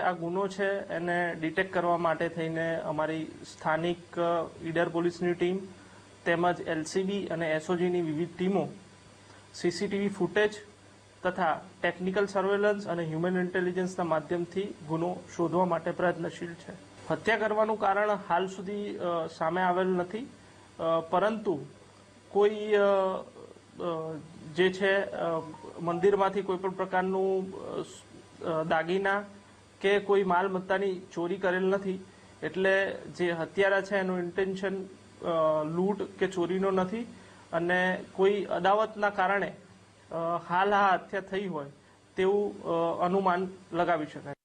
આ ગુનો છે એને ડિટેક્ટ કરવા માટે થઈને અમારી સ્થાનિક ઈડર પોલીસની ટીમ તેમજ એલસીબી અને એસઓજીની વિવિધ ટીમો સીસીટીવી ફૂટેજ તથા ટેકનિકલ સર્વેલન્સ અને હ્યુમન ઇન્ટેલિજન્સના માધ્યમથી ગુનો શોધવા માટે પ્રયત્નશીલ છે. હત્યા કરવાનું કારણ હાલ સુધી સામે આવેલ નથી, પરંતુ કોઈ જે છે મંદિરમાંથી કોઈ પણ પ્રકારનું દાગીના કે કોઈ માલ મત્તાની ચોરી કરેલ નથી, એટલે જે હત્યારા છે એનું ઇન્ટેન્શન લૂંટ કે ચોરીનો નથી અને કોઈ અદાવતના કારણે હાલ આ હત્યા થઈ હોય તેવું અનુમાન લગાવી શકાય.